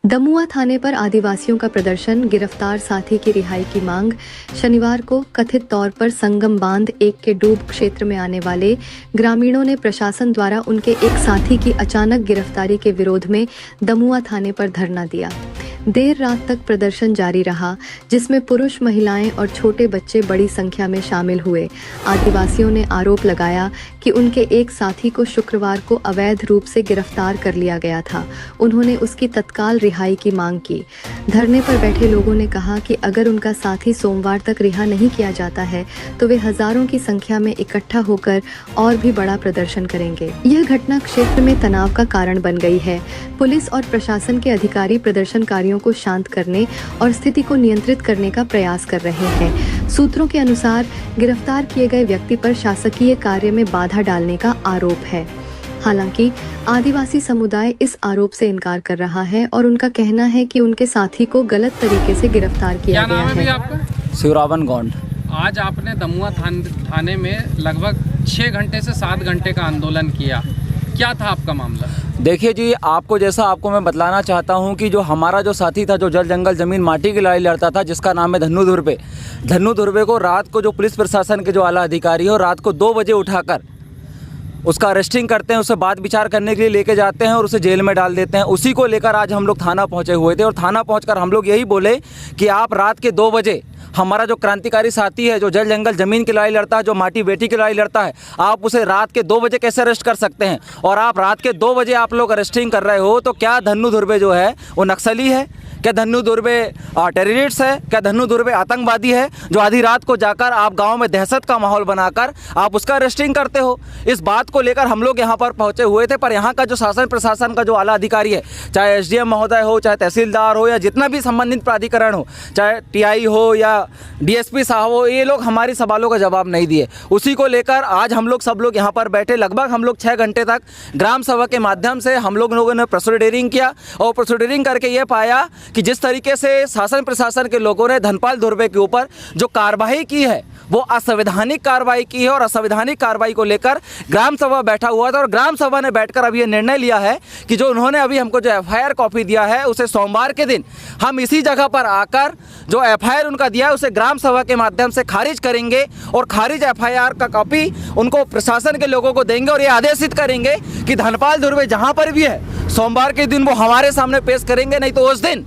दमुआ थाने पर आदिवासियों का प्रदर्शन, गिरफ्तार साथी की रिहाई की मांग। शनिवार को कथित तौर पर संगम बांध 1 के डूब क्षेत्र में आने वाले ग्रामीणों ने प्रशासन द्वारा उनके एक साथी की अचानक गिरफ्तारी के विरोध में दमुआ थाने पर धरना दिया। देर रात तक प्रदर्शन जारी रहा, जिसमें पुरुष, महिलाएं और छोटे बच्चे बड़ी संख्या में शामिल हुए। आदिवासियों ने आरोप लगाया कि उनके एक साथी को शुक्रवार को अवैध रूप से गिरफ्तार कर लिया गया था। उन्होंने उसकी तत्काल रिहाई की मांग की। धरने पर बैठे लोगों ने कहा कि अगर उनका साथी सोमवार तक रिहा नहीं किया जाता है तो वे हजारों की संख्या में इकट्ठा होकर और भी बड़ा प्रदर्शन करेंगे। यह घटना क्षेत्र में तनाव का कारण बन गई है। पुलिस और प्रशासन के अधिकारी प्रदर्शनकारियों को शांत करने और स्थिति को नियंत्रित करने का प्रयास कर रहे हैं। सूत्रों के अनुसार गिरफ्तार किए गए व्यक्ति पर शासकीय कार्य में बाधा डालने का आरोप है। हालांकि आदिवासी समुदाय इस आरोप से इनकार कर रहा है और उनका कहना है कि उनके साथी को गलत तरीके से गिरफ्तार किया गया है। क्या नाम है आपका? शिवरावन गौंड। आज आपने दमुआ थाने में लगभग 6 घंटे से 7 घंटे का आंदोलन किया, क्या था आपका मामला? देखिए जी, आपको मैं बतलाना चाहता हूं कि जो हमारा जो साथी था, जो जल जंगल जमीन माटी की लड़ाई लड़ता था, जिसका नाम है धन्नू धुर्वे को रात को जो पुलिस प्रशासन के जो आला अधिकारी हो रात को 2 बजे उठाकर उसका अरेस्टिंग करते हैं, उसे बात विचार करने के लिए लेके जाते हैं और उसे जेल में डाल देते हैं। उसी को लेकर आज हम लोग थाना पहुंचे हुए थे और थाना पहुंचकर हम लोग यही बोले कि आप रात के 2 बजे हमारा जो क्रांतिकारी साथी है, जो जल जंगल जमीन की लड़ाई लड़ता है, जो माटी बेटी की लड़ाई लड़ता है, आप उसे रात के 2 बजे कैसे अरेस्ट कर सकते हैं? और आप रात के 2 बजे आप लोग अरेस्टिंग कर रहे हो, तो क्या धन्नू धुर्वे जो है वो नक्सली है? क्या धन्नू धुर्वे टेररिस्ट है? क्या धन्नू धुर्वे आतंकवादी है जो आधी रात को जाकर आप गांव में दहशत का माहौल बनाकर आप उसका अरेस्टिंग करते हो? इस बात को लेकर हम लोग यहां पर पहुंचे हुए थे, पर यहां का जो शासन प्रशासन का जो आला अधिकारी है, चाहे एसडीएम महोदय हो, चाहे तहसीलदार हो, या जितना भी संबंधित प्राधिकरण हो, चाहे टीआई हो या डीएसपी साहब हो, ये लोग हमारी सवालों का जवाब नहीं दिए। उसी को लेकर आज हम लोग सब लोग यहाँ पर बैठे, लगभग हम लोग 6 घंटे तक ग्राम सभा के माध्यम से हम लोगों ने प्रोसीडिंग किया और प्रोसीडिंग करके ये पाया कि जिस तरीके से शासन प्रशासन के लोगों ने धनपाल धुर्वे के ऊपर जो कार्रवाई की है वो असंवैधानिक कार्रवाई की है और असंवैधानिक कार्रवाई को लेकर ग्राम सभा बैठा हुआ था और ग्राम सभा ने बैठकर अभी ये निर्णय लिया है कि जो उन्होंने अभी हमको जो एफआईआर कॉपी दिया है उसे सोमवार के दिन हम इसी जगह पर आकर जो एफआईआर उनका दिया है उसे ग्राम सभा के माध्यम से खारिज करेंगे और खारिज एफआईआर का कॉपी उनको प्रशासन के लोगों को देंगे और ये आदेशित करेंगे कि धनपाल धुर्वे जहाँ पर भी है सोमवार के दिन वो हमारे सामने पेश करेंगे, नहीं तो उस दिन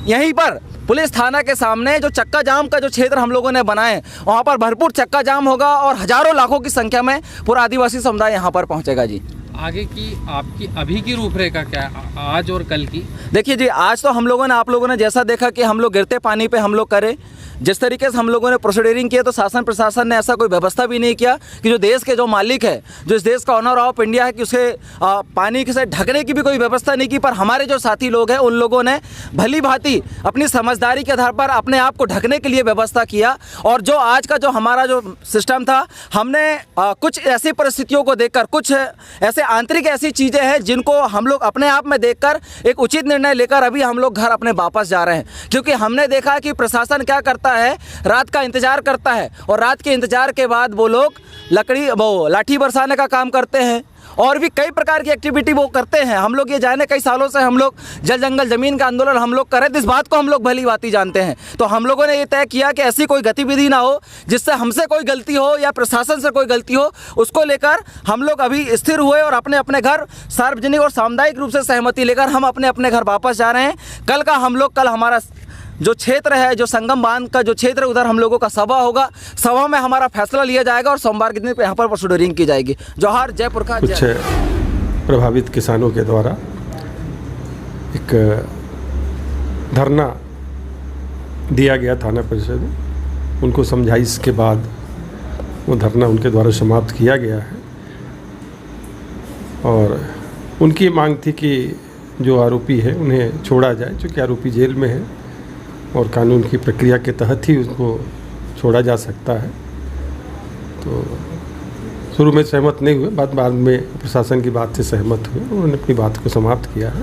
यहीं पर पुलिस थाना के सामने जो चक्का जाम का जो क्षेत्र हम लोगों ने बनाए वहाँ पर भरपूर चक्का जाम होगा और हजारों लाखों की संख्या में पूरा आदिवासी समुदाय यहाँ पर पहुँचेगा जी। आगे की आपकी अभी की रूपरेखा क्या है, आज और कल की? देखिए जी, आज तो हम लोगों ने आप लोगों ने जैसा देखा कि हम लोग गिरते पानी पे हम लोग करें, जिस तरीके से हम लोगों ने प्रोसीडिंग किया, तो शासन प्रशासन ने ऐसा कोई व्यवस्था भी नहीं किया कि जो देश के जो मालिक है, जो इस देश का ऑनर ऑफ इंडिया है, कि उसे पानी से ढकने की भी कोई व्यवस्था नहीं की। पर हमारे जो साथी लोग हैं उन लोगों ने भली भांति अपनी समझदारी के आधार पर अपने आप को ढकने के लिए व्यवस्था किया। और जो आज का जो हमारा जो सिस्टम था, हमने कुछ ऐसी परिस्थितियों को देखकर, कुछ ऐसे आंतरिक ऐसी चीज़ें हैं जिनको हम लोग अपने आप में देखकर एक उचित निर्णय लेकर अभी हम लोग घर अपने वापस जा रहे हैं। क्योंकि हमने देखा कि प्रशासन क्या करता है, रात का इंतजार करता है और रात के इंतजार के बाद वो लोग लाठी बरसाने का काम करते हैं और भी कई प्रकार की एक्टिविटी वो करते हैं। हम लोग ये जाने कई सालों से हम लोग जल जंगल जमीन का आंदोलन हम लोग कर रहे थे, इस बात को हम लोग भली भांति जानते हैं। तो हम लोगों ने ये तय किया कि ऐसी कोई गतिविधि ना हो जिससे हमसे कोई गलती हो या प्रशासन से कोई गलती हो। उसको लेकर हम लोग अभी स्थिर हुए और अपने अपने घर सार्वजनिक और सामुदायिक रूप से सहमति लेकर हम अपने अपने घर वापस जा रहे हैं। कल हमारा जो क्षेत्र है, जो संगम बांध का जो क्षेत्र है, उधर हम लोगों का सभा होगा। सभा में हमारा फैसला लिया जाएगा और सोमवार के दिन यहाँ पर प्रोसीडिंग की जाएगी। जोहार जयपुर का। कुछ प्रभावित किसानों के द्वारा एक धरना दिया गया थाना परिषद में, उनको समझाइश के बाद वो धरना उनके द्वारा समाप्त किया गया है और उनकी मांग थी कि जो आरोपी है उन्हें छोड़ा जाए, चूँकि आरोपी जेल में है और कानून की प्रक्रिया के तहत ही उसको छोड़ा जा सकता है। तो शुरू में सहमत नहीं हुए, बाद में प्रशासन की बात से सहमत हुए, उन्होंने अपनी बात को समाप्त किया है।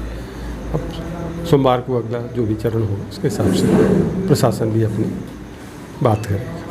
अब सोमवार को अगला जो भी चरण होगा उसके हिसाब से प्रशासन भी अपनी बात करेगा।